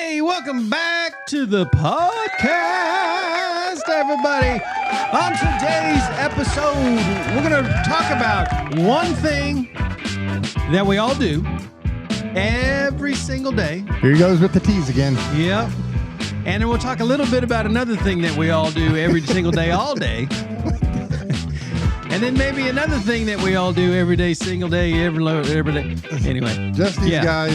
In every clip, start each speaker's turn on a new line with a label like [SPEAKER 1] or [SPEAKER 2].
[SPEAKER 1] Hey, welcome back to the podcast, everybody. On today's episode, we're going to talk about one thing that we all do every single day.
[SPEAKER 2] Here he goes with the tease again.
[SPEAKER 1] Yep. And then we'll talk a little bit about another thing that we all do every single day, all day. And then maybe another thing that we all do every day, single day, every day. Anyway.
[SPEAKER 2] Just these guys.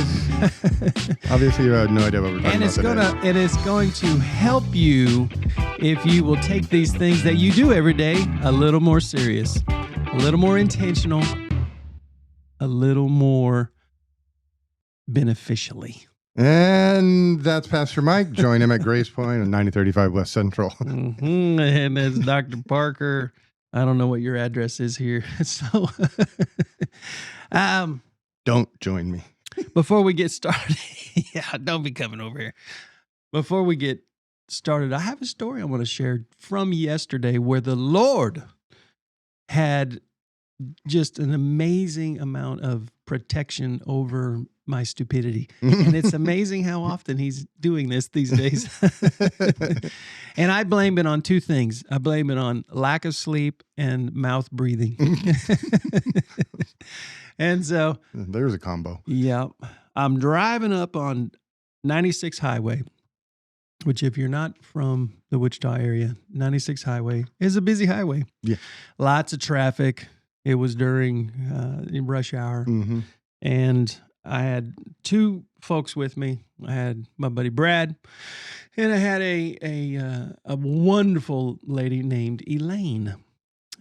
[SPEAKER 2] Obviously, you have no idea what we're talking about today.
[SPEAKER 1] And it's going to help you if you will take these things that you do every day a little more serious, a little more intentional, a little more beneficially.
[SPEAKER 2] And that's Pastor Mike. Join him at Grace Point on 9035 West Central.
[SPEAKER 1] And that's Dr. Parker. I don't know what your address is here. So,
[SPEAKER 2] don't join me.
[SPEAKER 1] Before we get started, don't be coming over here. Before we get started, I have a story I want to share from yesterday where the Lord had just an amazing amount of protection over my stupidity. And it's amazing how often he's doing this these days. And I blame it on two things. I blame it on lack of sleep and mouth breathing. And so
[SPEAKER 2] there's a combo.
[SPEAKER 1] Yeah. I'm driving up on 96 Highway, which if you're not from the Wichita area, 96 Highway is a busy highway.
[SPEAKER 2] Yeah.
[SPEAKER 1] Lots of traffic. It was during rush hour.
[SPEAKER 2] Mm-hmm.
[SPEAKER 1] And I had two folks with me. I had my buddy Brad, and I had a wonderful lady named Elaine.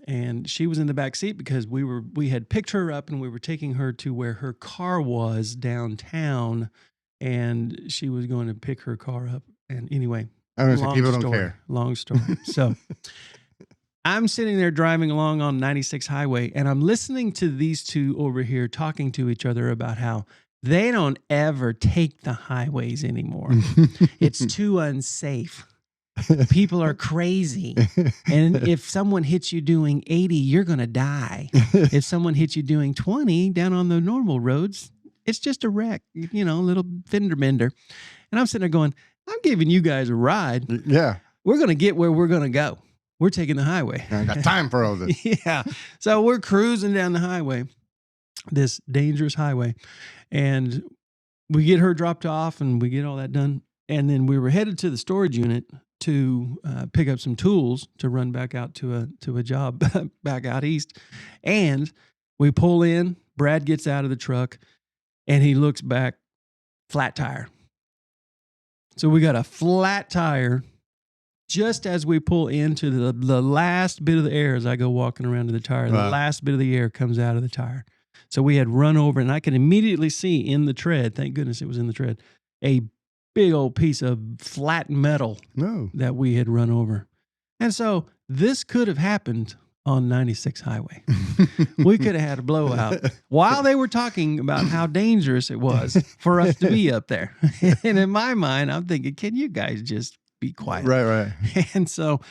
[SPEAKER 1] And she was in the back seat because we had picked her up and we were taking her to where her car was downtown, and she was going to pick her car up. And anyway,
[SPEAKER 2] people don't care.
[SPEAKER 1] Long story. So I'm sitting there driving along on 96 Highway, and I'm listening to these two over here talking to each other about how they don't ever take the highways anymore. It's too unsafe. People are crazy. And if someone hits you doing 80, you're going to die. If someone hits you doing 20 down on the normal roads, it's just a wreck, a little fender bender. And I'm sitting there going, I'm giving you guys a ride.
[SPEAKER 2] Yeah.
[SPEAKER 1] We're going to get where we're going to go. We're taking the highway.
[SPEAKER 2] I got time for all this.
[SPEAKER 1] Yeah. So we're cruising down the highway, this dangerous highway. And we get her dropped off and we get all that done. And then we were headed to the storage unit to pick up some tools to run back out to a job back out east. And we pull in, Brad gets out of the truck and he looks back, flat tire. So we got a flat tire just as we pull into the last bit of the air as I go walking around to the tire. The last bit of the air comes out of the tire. So we had run over, and I could immediately see in the tread, thank goodness it was in the tread, a big old piece of flat metal that we had run over. And so this could have happened on 96 Highway. We could have had a blowout while they were talking about how dangerous it was for us to be up there. And in my mind, I'm thinking, can you guys just be quiet?
[SPEAKER 2] Right.
[SPEAKER 1] And so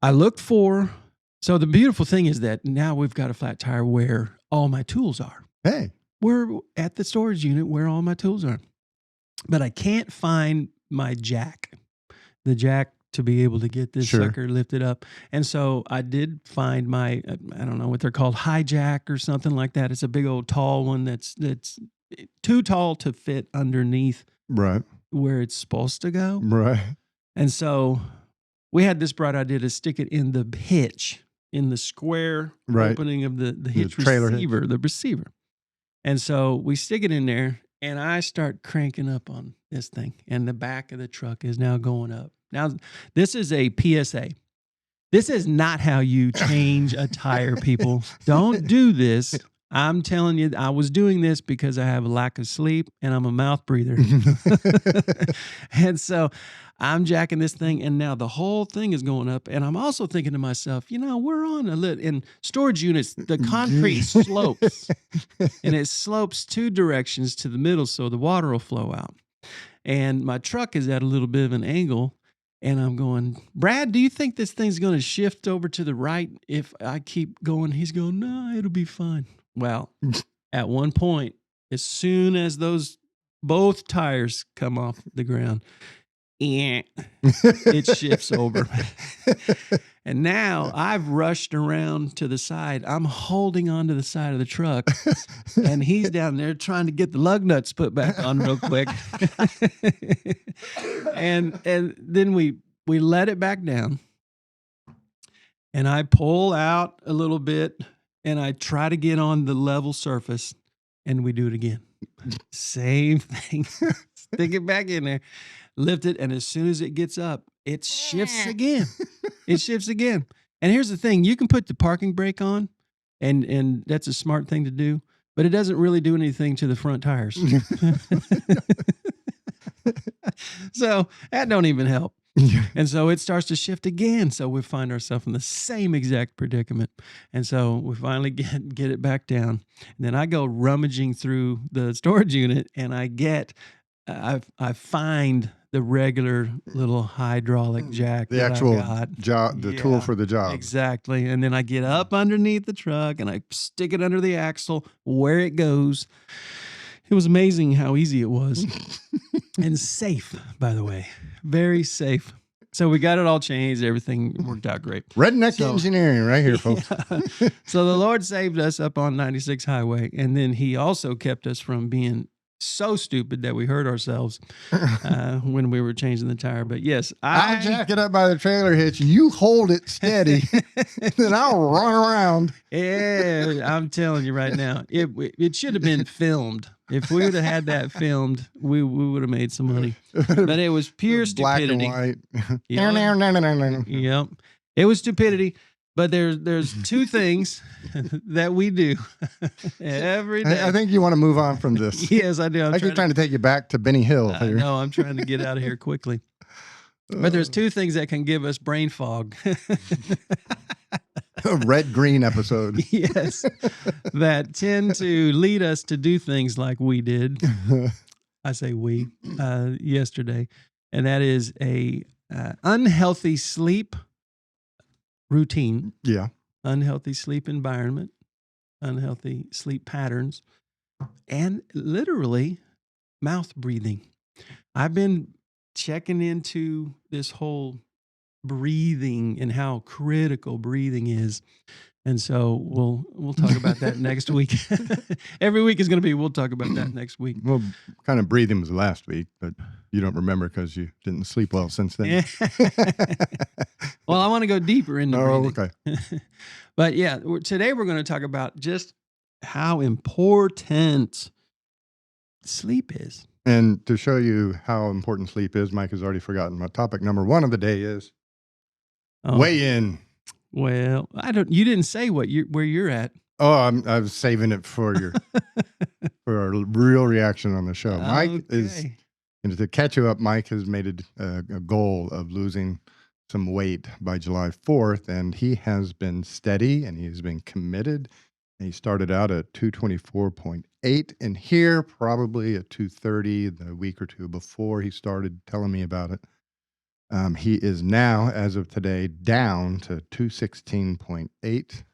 [SPEAKER 1] I looked so the beautiful thing is that now we've got a flat tire where all my tools are.
[SPEAKER 2] Hey.
[SPEAKER 1] We're at the storage unit where all my tools are. But I can't find my jack, the jack to be able to get this sucker lifted up. And so I did find my, I don't know what they're called, hijack or something like that. It's a big old tall one that's too tall to fit underneath where it's supposed to go.
[SPEAKER 2] Right.
[SPEAKER 1] And so we had this bright idea to stick it in the hitch, in the square opening of the hitch receiver, the receiver. And so we stick it in there, and I start cranking up on this thing, and the back of the truck is now going up. Now, this is a PSA. This is not how you change a tire, people. Don't do this. I'm telling you, I was doing this because I have a lack of sleep and I'm a mouth breather. And so I'm jacking this thing, and now the whole thing is going up. And I'm also thinking to myself, we're on in storage units, the concrete slopes, and it slopes two directions to the middle so the water will flow out. And my truck is at a little bit of an angle. And I'm going, Brad, do you think this thing's going to shift over to the right if I keep going? He's going, no, it'll be fine. Well, at one point, as soon as those both tires come off the ground. It shifts over. And now I've rushed around to the side. I'm holding onto the side of the truck, and he's down there trying to get the lug nuts put back on real quick. and then we let it back down, and I pull out a little bit, and I try to get on the level surface, and we do it again. Same thing. Stick it back in there. Lift it, and as soon as it gets up, it shifts again. It shifts again. And here's the thing. You can put the parking brake on, and that's a smart thing to do, but it doesn't really do anything to the front tires. So that don't even help. And so it starts to shift again. So we find ourselves in the same exact predicament. And so we finally get it back down. And then I go rummaging through the storage unit, and I find the regular little hydraulic jack.
[SPEAKER 2] The actual job, the tool for the job.
[SPEAKER 1] Exactly. And then I get up underneath the truck and I stick it under the axle where it goes. It was amazing how easy it was. And safe, by the way. Very safe. So we got it all changed. Everything worked out great.
[SPEAKER 2] Redneck engineering right here, folks.
[SPEAKER 1] Yeah. So the Lord saved us up on 96 Highway. And then he also kept us from being so stupid that we hurt ourselves when we were changing the tire. But yes,
[SPEAKER 2] I'll jack it up by the trailer hitch. You hold it steady, then I'll run around.
[SPEAKER 1] Yeah, I'm telling you right now, it should have been filmed. If we would have had that filmed, we would have made some money. But it was pure stupidity.
[SPEAKER 2] Black and white.
[SPEAKER 1] Yep. It was stupidity. But there's two things that we do every day.
[SPEAKER 2] I think you want to move on from this.
[SPEAKER 1] Yes, I do.
[SPEAKER 2] I keep trying to take you back to Benny Hill.
[SPEAKER 1] No, I'm trying to get out of here quickly. But there's two things that can give us brain fog.
[SPEAKER 2] A red-green episode.
[SPEAKER 1] Yes, that tend to lead us to do things like we did. I say we yesterday, and that is a unhealthy sleep routine.
[SPEAKER 2] Yeah.
[SPEAKER 1] Unhealthy sleep environment, unhealthy sleep patterns, and literally mouth breathing. I've been checking into this whole breathing and how critical breathing is. And so we'll talk about that next week. Every week is going to be, we'll talk about that next week.
[SPEAKER 2] Well, kind of breathing was last week, but you don't remember because you didn't sleep well since then.
[SPEAKER 1] Well, I want to go deeper into breathing.
[SPEAKER 2] Okay.
[SPEAKER 1] But yeah, today we're going to talk about just how important sleep is.
[SPEAKER 2] And to show you how important sleep is, Mike has already forgotten my topic number one of the day is weigh in.
[SPEAKER 1] Well, you didn't say where you're at.
[SPEAKER 2] Oh, I was saving it for for our real reaction on the show. Mike is, and to catch you up, Mike has made a goal of losing some weight by July 4th, and he has been steady and he's been committed. And he started out at 224.8, and here probably at 230 the week or two before he started telling me about it. He is now, as of today, down to 216.8.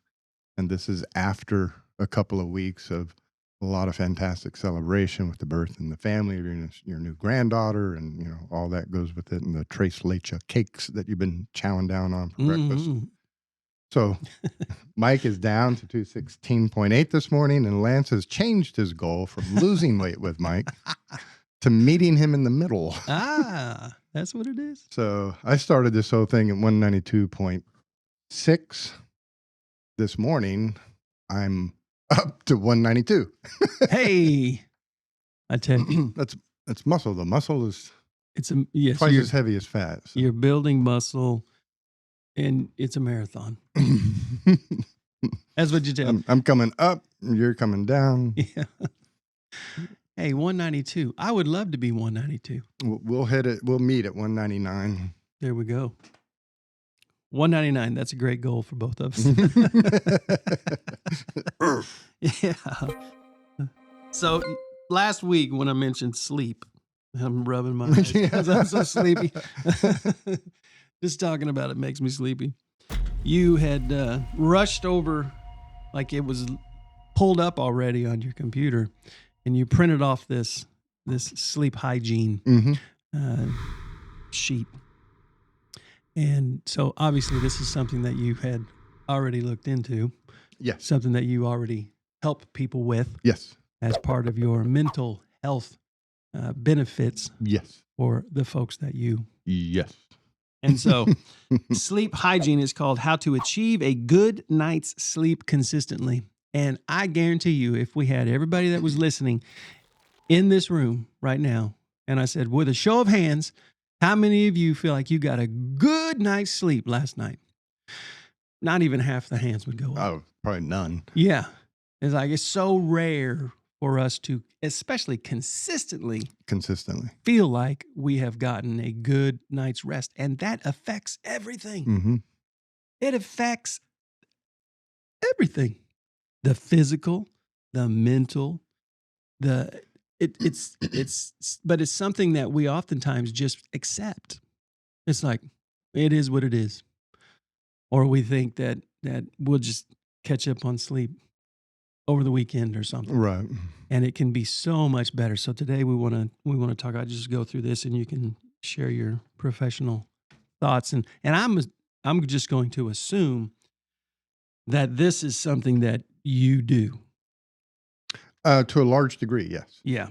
[SPEAKER 2] And this is after a couple of weeks of a lot of fantastic celebration with the birth in the family of your new granddaughter, and all that goes with it, and the tres leche cakes that you've been chowing down on for breakfast. So Mike is down to 216.8 this morning, and Lance has changed his goal from losing weight with Mike to meeting him in the middle.
[SPEAKER 1] Ah, that's what it is.
[SPEAKER 2] So I started this whole thing at 192.6. This morning, I'm up to 192.
[SPEAKER 1] Hey, I tell you,
[SPEAKER 2] that's muscle. The muscle is
[SPEAKER 1] yes,
[SPEAKER 2] twice as heavy as fat. So.
[SPEAKER 1] You're building muscle, and it's a marathon. That's what you tell me.
[SPEAKER 2] I'm coming up. You're coming down.
[SPEAKER 1] Yeah. Hey, 192. I would love to be 192.
[SPEAKER 2] We'll hit it. We'll meet at 199.
[SPEAKER 1] There we go. 199. That's a great goal for both of us. Yeah. So last week when I mentioned sleep, I'm rubbing my eyes because I'm so sleepy. Just talking about it makes me sleepy. You had rushed over like it was pulled up already on your computer, and you printed off this this sleep hygiene
[SPEAKER 2] Mm-hmm.
[SPEAKER 1] sheet. And so obviously this is something that you had already looked into,
[SPEAKER 2] Yes.
[SPEAKER 1] something that you already help people with
[SPEAKER 2] Yes.
[SPEAKER 1] as part of your mental health benefits
[SPEAKER 2] Yes.
[SPEAKER 1] for the folks that you.
[SPEAKER 2] Yes.
[SPEAKER 1] And so sleep hygiene is called How to Achieve a Good Night's Sleep Consistently. And I guarantee you, if we had everybody that was listening in this room right now, and I said, with a show of hands, how many of you feel like you got a good night's sleep last night? Not even half the hands would go up.
[SPEAKER 2] Oh, probably none.
[SPEAKER 1] Yeah. It's like, it's so rare for us to, especially consistently feel like we have gotten a good night's rest. And that affects everything.
[SPEAKER 2] Mm-hmm.
[SPEAKER 1] It affects everything. The physical, the mental, but it's something that we oftentimes just accept. It's like, it is what it is. Or we think that we'll just catch up on sleep over the weekend or something.
[SPEAKER 2] Right.
[SPEAKER 1] And it can be so much better. So today we want to talk. I just go through this and you can share your professional thoughts. And I'm just going to assume that this is something that you do.
[SPEAKER 2] To a large degree, yes.
[SPEAKER 1] Yeah.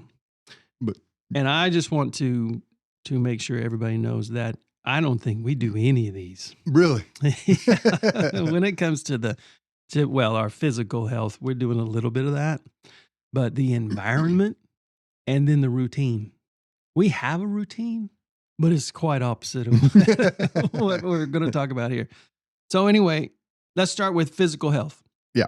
[SPEAKER 2] But
[SPEAKER 1] and I just want to make sure everybody knows that I don't think we do any of these.
[SPEAKER 2] Really?
[SPEAKER 1] When it comes to our physical health, we're doing a little bit of that. But the environment and then the routine. We have a routine, but it's quite opposite of what we're going to talk about here. So anyway, let's start with physical health.
[SPEAKER 2] Yeah.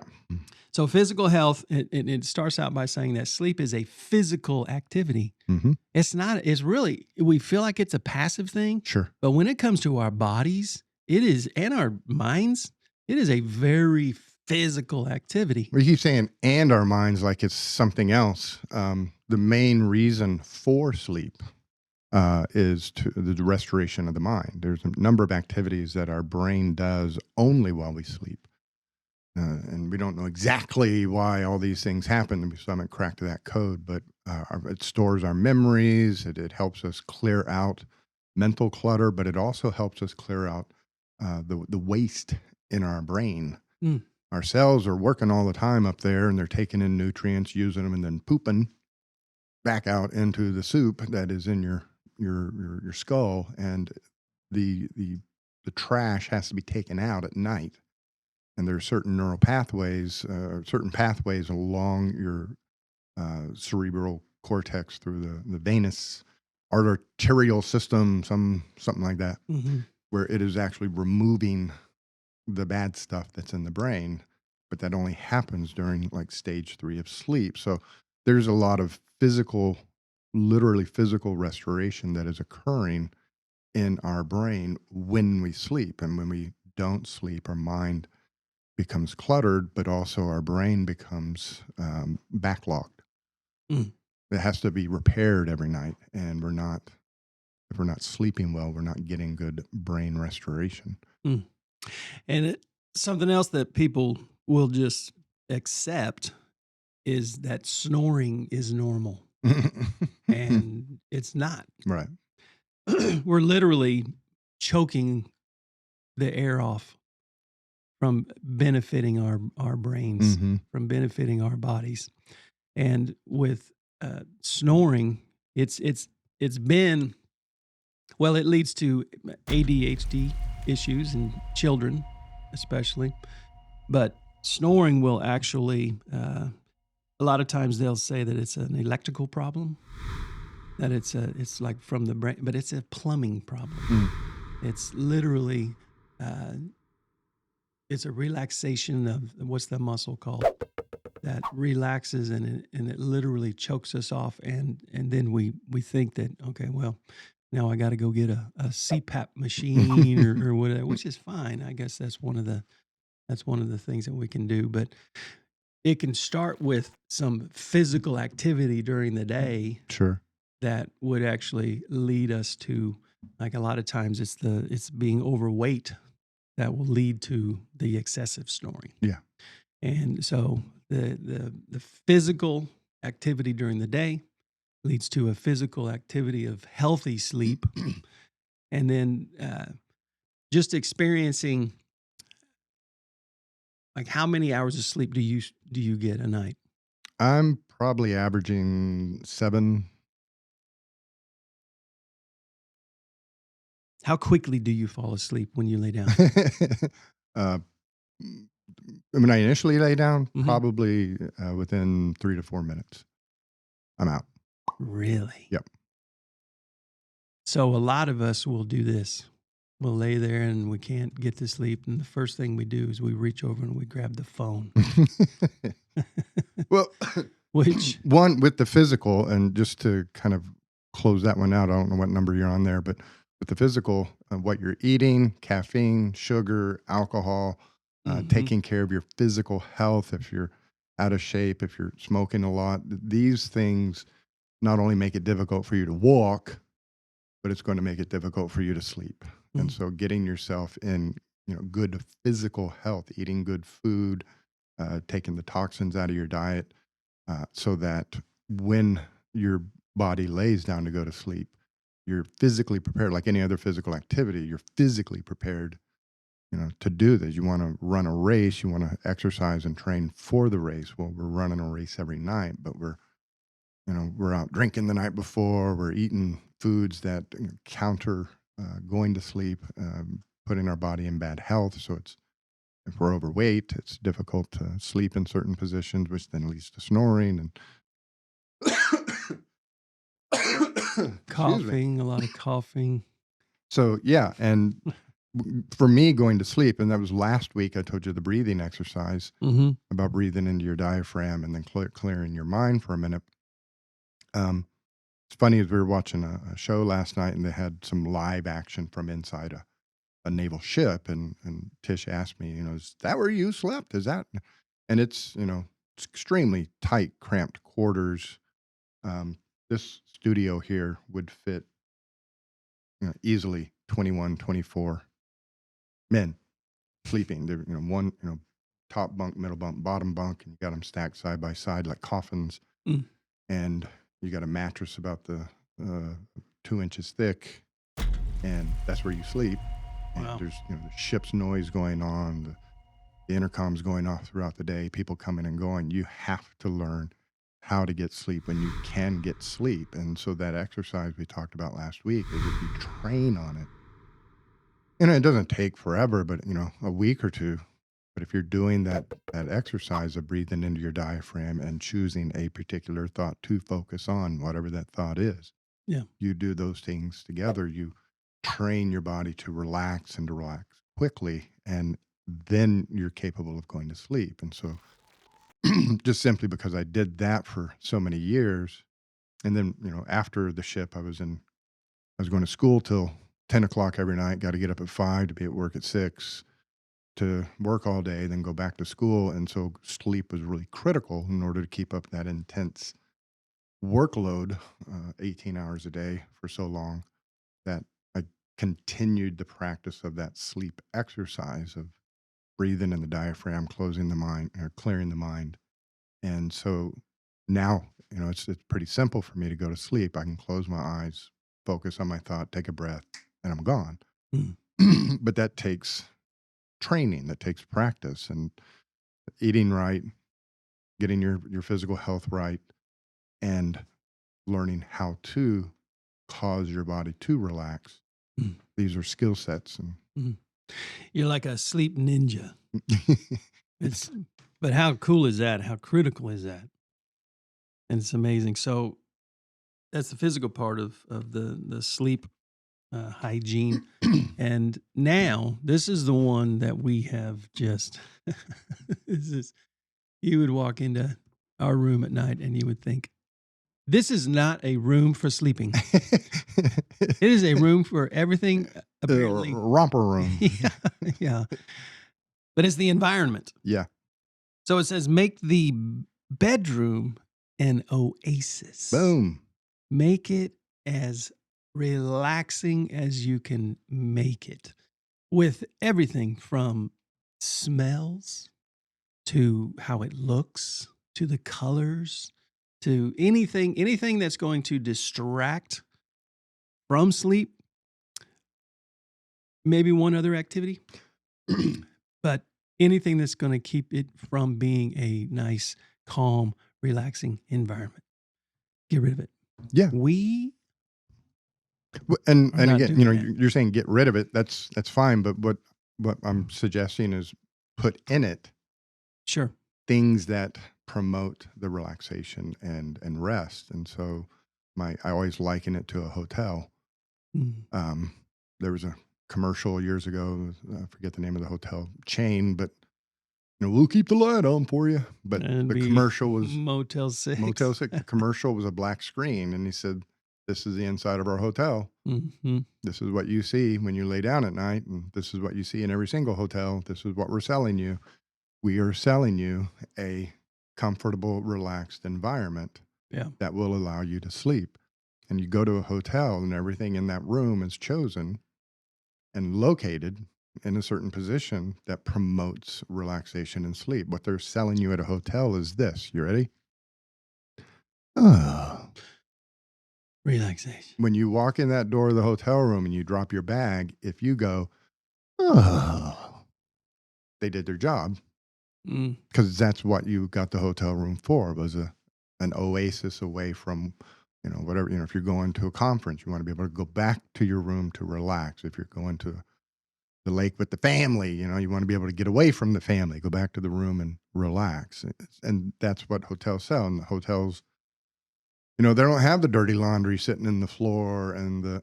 [SPEAKER 1] So physical health, it starts out by saying that sleep is a physical activity.
[SPEAKER 2] Mm-hmm.
[SPEAKER 1] It's really, we feel like it's a passive thing.
[SPEAKER 2] Sure.
[SPEAKER 1] But when it comes to our bodies, it is, and our minds, it is a very physical activity.
[SPEAKER 2] We keep saying, and our minds, like it's something else. The main reason for sleep is the restoration of the mind. There's a number of activities that our brain does only while we sleep. And we don't know exactly why all these things happen. We still haven't cracked that code, but it stores our memories. It helps us clear out mental clutter, but it also helps us clear out the waste in our brain.
[SPEAKER 1] Mm.
[SPEAKER 2] Our cells are working all the time up there, and they're taking in nutrients, using them, and then pooping back out into the soup that is in your skull. And the trash has to be taken out at night. And there are certain neural pathways, certain pathways along your cerebral cortex through the venous arterial system, something like that,
[SPEAKER 1] Mm-hmm.
[SPEAKER 2] where it is actually removing the bad stuff that's in the brain, but that only happens during like stage 3 of sleep. So there's a lot of literally physical restoration that is occurring in our brain when we sleep. And when we don't sleep, our mind becomes cluttered, but also our brain becomes backlogged.
[SPEAKER 1] Mm.
[SPEAKER 2] It has to be repaired every night, and if we're not sleeping well, we're not getting good brain restoration.
[SPEAKER 1] Mm. And something else that people will just accept is that snoring is normal, and it's not.
[SPEAKER 2] Right.
[SPEAKER 1] We're literally choking the air off from benefiting our brains,
[SPEAKER 2] Mm-hmm.
[SPEAKER 1] from benefiting our bodies. And with snoring, it's been, well, it leads to ADHD issues in children, especially. But snoring will actually, a lot of times they'll say that it's an electrical problem, that it's like from the brain, but it's a plumbing problem.
[SPEAKER 2] Mm.
[SPEAKER 1] It's literally, it's a relaxation of, what's the muscle called, that relaxes and it literally chokes us off. And then we think that, okay, well, now I got to go get a CPAP machine or whatever, which is fine. I guess that's one of the things that we can do. But it can start with some physical activity during the day.
[SPEAKER 2] Sure.
[SPEAKER 1] That would actually lead us to, like, a lot of times it's being overweight that will lead to the excessive snoring.
[SPEAKER 2] Yeah.
[SPEAKER 1] And so the physical activity during the day leads to a physical activity of healthy sleep. And then just experiencing, like, how many hours of sleep do you get a night?
[SPEAKER 2] I'm probably averaging 7.
[SPEAKER 1] How quickly do you fall asleep when you lay down?
[SPEAKER 2] uh, when I initially lay down,
[SPEAKER 1] Mhm.
[SPEAKER 2] probably within 3 to 4 minutes, I'm out.
[SPEAKER 1] Really?
[SPEAKER 2] Yep.
[SPEAKER 1] So a lot of us will do this. We'll lay there and we can't get to sleep. And the first thing we do is we reach over and we grab the phone.
[SPEAKER 2] Well,
[SPEAKER 1] Which,
[SPEAKER 2] one with the physical, and just to kind of close that one out, I don't know what number you're on there, but with the physical, what you're eating, caffeine, sugar, alcohol,
[SPEAKER 1] mhm,
[SPEAKER 2] taking care of your physical health, if you're out of shape, if you're smoking a lot, these things not only make it difficult for you to walk, but it's going to make it difficult for you to sleep. And
[SPEAKER 1] mm,
[SPEAKER 2] so getting yourself in, good physical health, eating good food, taking the toxins out of your diet, so that when your body lays down to go to sleep, you're physically prepared, like any other physical activity. You're physically prepared, to do this. You want to run a race, you want to exercise and train for the race. Well, we're running a race every night, but we're out drinking the night before. We're eating foods that counter going to sleep, putting our body in bad health. So if we're overweight, it's difficult to sleep in certain positions, which then leads to snoring and excuse me.
[SPEAKER 1] coughing, a lot of coughing.
[SPEAKER 2] So yeah, and for me, going to sleep, and that was last week, I told you the breathing exercise
[SPEAKER 1] Mm-hmm.
[SPEAKER 2] about breathing into your diaphragm and then clearing your mind for a minute. It's funny, as we were watching a show last night, and they had some live action from inside a naval ship, and Tish asked me, is that where you slept? Is that? And it's extremely tight, cramped quarters. This studio here would fit easily 21, 24 men sleeping. They're, one, top bunk, middle bunk, bottom bunk, and you got them stacked side by side like coffins.
[SPEAKER 1] Mm.
[SPEAKER 2] And you got a mattress about the 2 inches thick, and that's where you sleep. And
[SPEAKER 1] Wow.
[SPEAKER 2] there's, the ship's noise going on, the intercom's going off throughout the day, people coming and going. You have to learn how to get sleep when you can get sleep. And so that exercise we talked about last week is if you train on it, it doesn't take forever, but a week or two. But if you're doing that exercise of breathing into your diaphragm and choosing a particular thought to focus on, whatever that thought is,
[SPEAKER 1] Yeah.
[SPEAKER 2] you do those things together. You train your body to relax and to relax quickly, and then you're capable of going to sleep. And so, just simply because I did that for so many years, and then after the ship, I was going to school till 10 o'clock every night. Got to get up at 5 to be at work at 6, to work all day, then go back to school. And so sleep was really critical in order to keep up that intense workload, 18 hours a day for so long, that I continued the practice of that sleep exercise of breathing in the diaphragm, closing the mind, or clearing the mind. And so now, it's pretty simple for me to go to sleep. I can close my eyes, focus on my thought, take a breath, and I'm gone.
[SPEAKER 1] Mm.
[SPEAKER 2] But that takes training, that takes practice, and eating right, getting your physical health right, and learning how to cause your body to relax.
[SPEAKER 1] Mm.
[SPEAKER 2] These are skill sets. And
[SPEAKER 1] Mm. You're like a sleep ninja. But how cool is that? How critical is that? And it's amazing. So that's the physical part of the sleep hygiene. And now this is the one that we have just. This is, you would walk into our room at night and you would think, this is not a room for sleeping. It is a room for everything. Apparently,
[SPEAKER 2] romper room.
[SPEAKER 1] yeah, yeah. But it's the environment.
[SPEAKER 2] Yeah.
[SPEAKER 1] So it says, make the bedroom an oasis.
[SPEAKER 2] Boom.
[SPEAKER 1] Make it as relaxing as you can make it, with everything from smells to how it looks to the colors to anything that's going to distract from sleep. Maybe one other activity, but anything that's going to keep it from being a nice, calm, relaxing environment. Get rid of it.
[SPEAKER 2] Yeah. And again, you're saying get rid of it. That's fine. But what I'm suggesting is put in it things that promote the relaxation and rest. And so I always liken it to a hotel. There was a commercial years ago. I forget the name of the hotel chain, but we'll keep the light on for you. But the commercial was
[SPEAKER 1] Motel 6.
[SPEAKER 2] Motel 6. The commercial was a black screen, and he said, "This is the inside of our hotel.
[SPEAKER 1] Mm-hmm.
[SPEAKER 2] This is what you see when you lay down at night, and this is what you see in every single hotel. This is what we're selling you. We are selling you a comfortable, relaxed environment that will allow you to sleep." And you go to a hotel, and everything in that room is chosen and located in a certain position that promotes relaxation and sleep. What they're selling you at a hotel is this. You ready?
[SPEAKER 1] Relaxation.
[SPEAKER 2] When you walk in that door of the hotel room and you drop your bag, if you go, they did their job. Because that's what you got the hotel room for, was an oasis away from, whatever, if you're going to a conference, you want to be able to go back to your room to relax. If you're going to the lake with the family, you want to be able to get away from the family, go back to the room and relax. And that's what hotels sell. And the hotels, they don't have the dirty laundry sitting in the floor and the.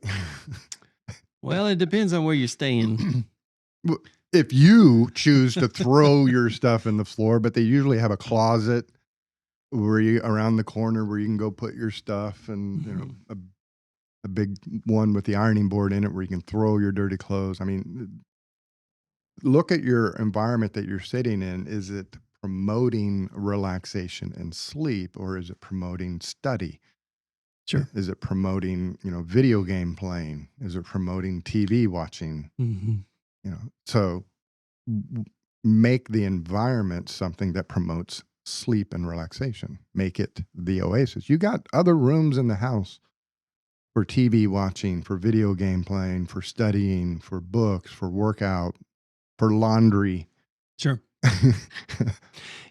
[SPEAKER 1] Well, it depends on where you're staying.
[SPEAKER 2] If you choose to throw your stuff in the floor, but they usually have a closet around the corner where you can go put your stuff, and a big one with the ironing board in it where you can throw your dirty clothes. I mean, look at your environment that you're sitting in. Is it promoting relaxation and sleep, or is it promoting study?
[SPEAKER 1] Sure.
[SPEAKER 2] Is it promoting, video game playing? Is it promoting TV watching? So make the environment something that promotes sleep and relaxation. Make it the oasis. You got other rooms in the house for TV watching, for video game playing, for studying, for books, for workout, for laundry.
[SPEAKER 1] Sure.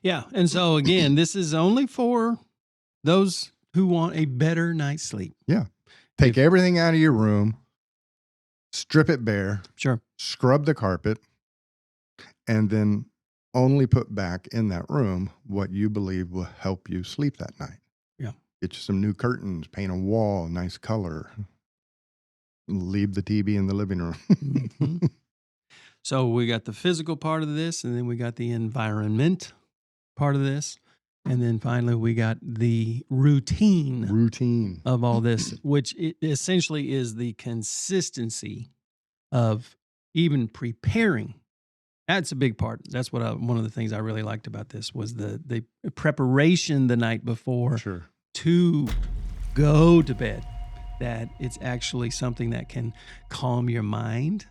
[SPEAKER 1] Yeah. And so again, this is only for those who want a better night's sleep.
[SPEAKER 2] Yeah. Take everything out of your room, strip it bare.
[SPEAKER 1] Sure.
[SPEAKER 2] Scrub the carpet, and then only put back in that room what you believe will help you sleep that night.
[SPEAKER 1] Yeah.
[SPEAKER 2] Get you some new curtains, paint a wall, nice color. Leave the TV in the living room.
[SPEAKER 1] So we got the physical part of this, and then we got the environment part of this. And then finally, we got the routine of all this, which essentially is the consistency of even preparing. That's a big part. That's what one of the things I really liked about this was the preparation the night before to go to bed. That it's actually something that can calm your mind.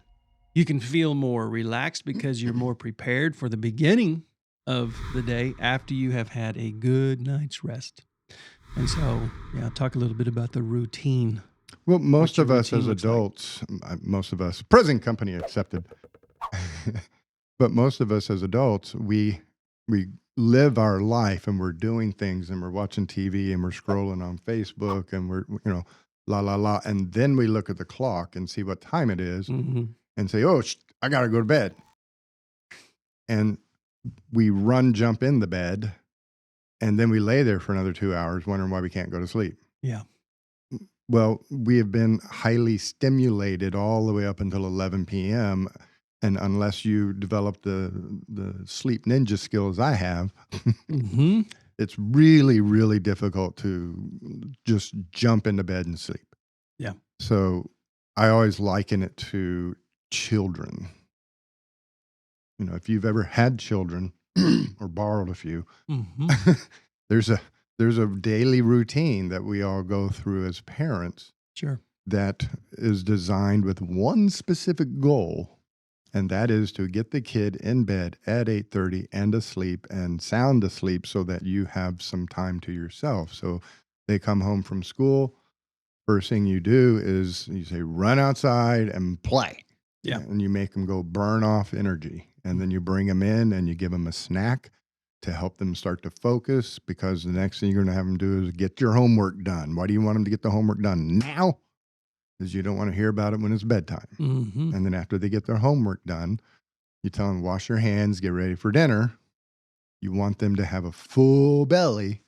[SPEAKER 1] You can feel more relaxed because you're more prepared for the beginning of the day after you have had a good night's rest. And so, talk a little bit about the routine.
[SPEAKER 2] Well, most of us as adults, most of us, present company accepted, but most of us as adults, we live our life and we're doing things and we're watching TV and we're scrolling on Facebook and we're, la, la, la. And then we look at the clock and see what time it is and say, oh, I got to go to bed. And we jump in the bed, and then we lay there for another 2 hours wondering why we can't go to sleep.
[SPEAKER 1] Yeah.
[SPEAKER 2] Well, we have been highly stimulated all the way up until 11 p.m., and unless you develop the sleep ninja skills I have, it's really, really difficult to just jump into bed and sleep.
[SPEAKER 1] Yeah.
[SPEAKER 2] So I always liken it to children. If you've ever had children or borrowed a few, there's a daily routine that we all go through as parents.
[SPEAKER 1] Sure.
[SPEAKER 2] That is designed with one specific goal, And that is to get the kid in bed at 8:30 and asleep and sound asleep so that you have some time to yourself. So they come home from school. First thing you do is you say, run outside and play.
[SPEAKER 1] Yeah.
[SPEAKER 2] And you make them go burn off energy. And then you bring them in and you give them a snack to help them start to focus, because the next thing you're going to have them do is get your homework done. Why do you want them to get the homework done now? Because you don't want to hear about it when it's bedtime.
[SPEAKER 1] Mm-hmm.
[SPEAKER 2] And then after they get their homework done, you tell them, wash your hands, get ready for dinner. You want them to have a full belly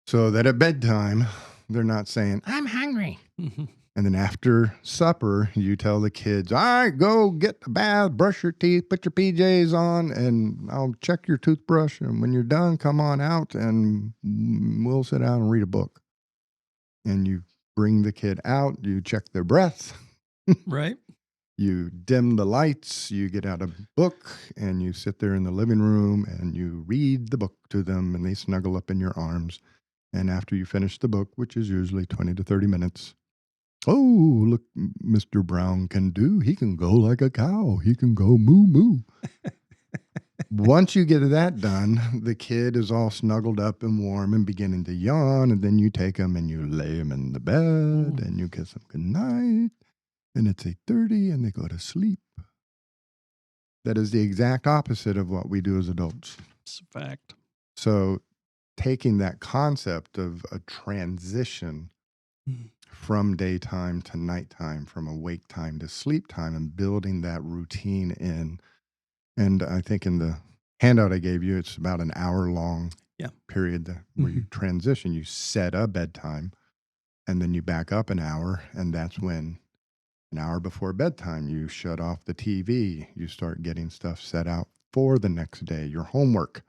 [SPEAKER 2] so that at bedtime, they're not saying, I'm hungry.
[SPEAKER 1] Mm-hmm.
[SPEAKER 2] And then after supper, you tell the kids, all right, go get a bath, brush your teeth, put your PJs on, and I'll check your toothbrush. And when you're done, come on out and we'll sit down and read a book. And you bring the kid out, you check their breath.
[SPEAKER 1] Right.
[SPEAKER 2] You dim the lights, you get out a book, and you sit there in the living room and you read the book to them, and they snuggle up in your arms. And after you finish the book, which is usually 20 to 30 minutes, oh, look, Mr. Brown can do. He can go like a cow. He can go moo moo. Once you get that done, the kid is all snuggled up and warm and beginning to yawn. And then you take him and you lay him in the bed and you kiss him goodnight. And it's 8:30 and they go to sleep. That is the exact opposite of what we do as adults.
[SPEAKER 1] It's a fact.
[SPEAKER 2] So taking that concept of a transition from daytime to nighttime, from awake time to sleep time, and building that routine in. And I think in the handout I gave you, it's about an hour-long period where you transition. You set a bedtime, and then you back up an hour, and that's when an hour before bedtime, you shut off the TV. You start getting stuff set out for the next day, your homework.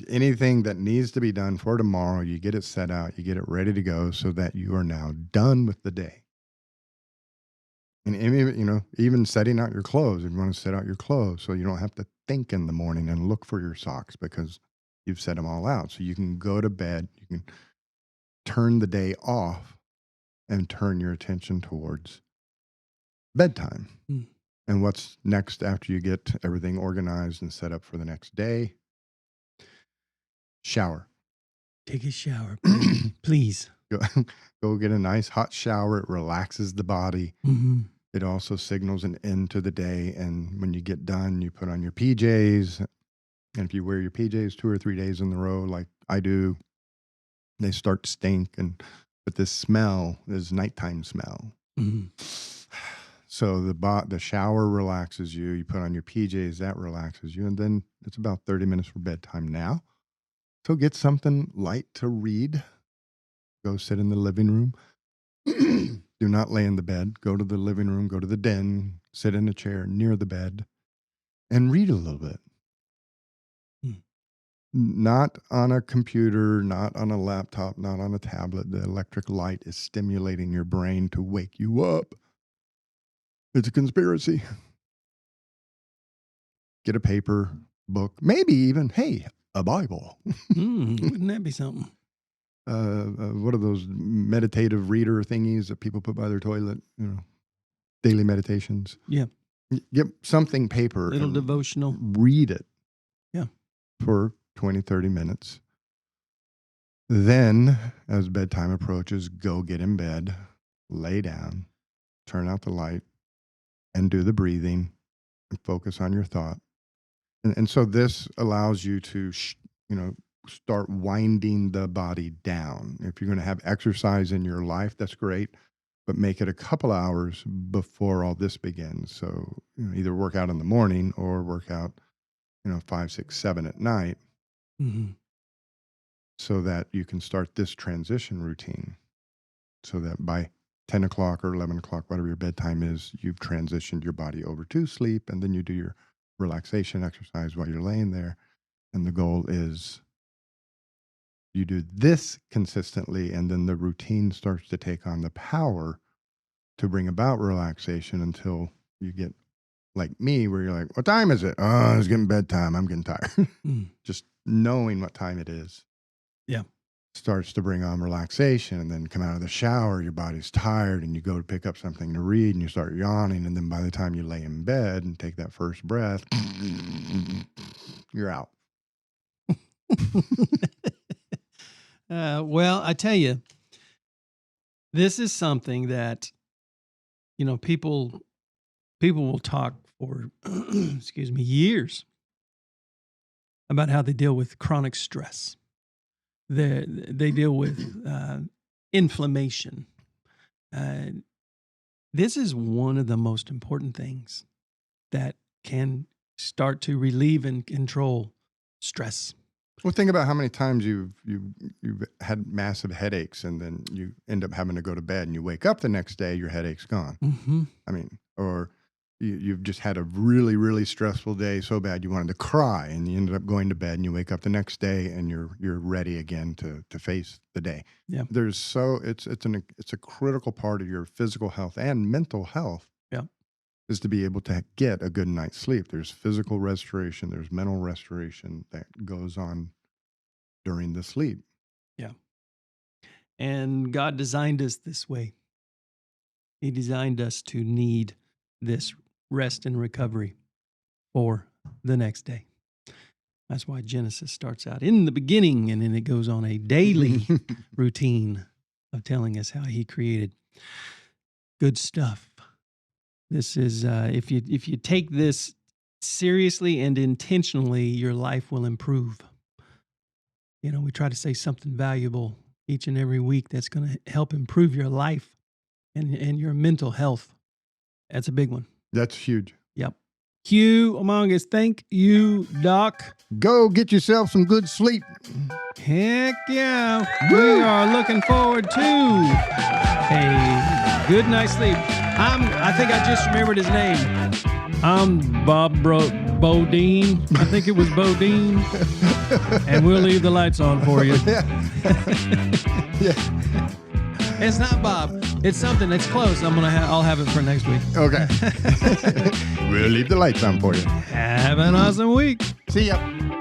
[SPEAKER 2] Anything that needs to be done for tomorrow, you get it set out, you get it ready to go so that you are now done with the day. And even setting out your clothes, if you want to set out your clothes so you don't have to think in the morning and look for your socks because you've set them all out. So you can go to bed, you can turn the day off and turn your attention towards bedtime. And what's next after you get everything organized and set up for the next day? Shower.
[SPEAKER 1] Take a shower, please.
[SPEAKER 2] Go get a nice hot shower. It relaxes the body. It also signals an end to the day. And when you get done, you put on your PJs. And if you wear your PJs 2 or 3 days in a row, like I do, they start to stink. But this smell is nighttime smell. So the shower relaxes you. You put on your PJs, that relaxes you. And then it's about 30 minutes for bedtime now. So get something light to read. Go sit in the living room. Do not lay in the bed. Go to the living room, go to the den, sit in a chair near the bed, and read a little bit. Not on a computer, not on a laptop, not on a tablet. The electric light is stimulating your brain to wake you up. It's a conspiracy. Get a paper, book, maybe even, hey, a Bible.
[SPEAKER 1] Wouldn't that be something?
[SPEAKER 2] What are those meditative reader thingies that people put by their toilet? Daily meditations.
[SPEAKER 1] Yeah.
[SPEAKER 2] Get something paper.
[SPEAKER 1] Little devotional.
[SPEAKER 2] Read it.
[SPEAKER 1] Yeah.
[SPEAKER 2] For 20, 30 minutes. Then, as bedtime approaches, go get in bed, lay down, turn out the light, and do the breathing, and focus on your thought. And so this allows you to, start winding the body down. If you're going to have exercise in your life, that's great, but make it a couple hours before all this begins. So either work out in the morning or work out, 5, 6, 7 at night, so that you can start this transition routine. So that by 10 o'clock or 11 o'clock, whatever your bedtime is, you've transitioned your body over to sleep, and then you do your relaxation exercise while you're laying there. And the goal is you do this consistently, and then the routine starts to take on the power to bring about relaxation until you get like me, where you're like, what time is it? Oh, it's getting bedtime. I'm getting tired. Just knowing what time it is.
[SPEAKER 1] Yeah.
[SPEAKER 2] starts to bring on relaxation, and then come out of the shower, your body's tired, and you go to pick up something to read, and you start yawning, and then by the time you lay in bed and take that first breath, you're out.
[SPEAKER 1] Well, I tell you, this is something that, people will talk for, excuse me, years about how they deal with chronic stress. They deal with inflammation. This is one of the most important things that can start to relieve and control stress.
[SPEAKER 2] Well, think about how many times you've had massive headaches, and then you end up having to go to bed, and you wake up the next day, your headache's gone.
[SPEAKER 1] Mm-hmm.
[SPEAKER 2] I mean, or you've just had a really, really stressful day so bad you wanted to cry, and you ended up going to bed, and you wake up the next day, and you're ready again to face the day.
[SPEAKER 1] Yeah.
[SPEAKER 2] It's a critical part of your physical health and mental health.
[SPEAKER 1] Yeah.
[SPEAKER 2] Is to be able to get a good night's sleep. There's physical restoration, there's mental restoration that goes on during the sleep.
[SPEAKER 1] Yeah. And God designed us this way. He designed us to need this rest and recovery for the next day. That's why Genesis starts out in the beginning, and then it goes on a daily routine of telling us how he created good stuff. This is, if you take this seriously and intentionally, your life will improve. We try to say something valuable each and every week that's going to help improve your life and your mental health. That's a big one.
[SPEAKER 2] That's huge.
[SPEAKER 1] Yep. Hugh among us, thank you, Doc.
[SPEAKER 2] Go get yourself some good sleep.
[SPEAKER 1] Heck yeah. We are looking forward to a good night's sleep. I think I just remembered his name. I'm Bob Bodine. I think it was Bodine. And we'll leave the lights on for you.
[SPEAKER 2] Yeah.
[SPEAKER 1] It's not Bob. It's something. It's close. I'll have it for next week.
[SPEAKER 2] Okay. We'll leave the lights on for you.
[SPEAKER 1] Have an awesome week.
[SPEAKER 2] See ya.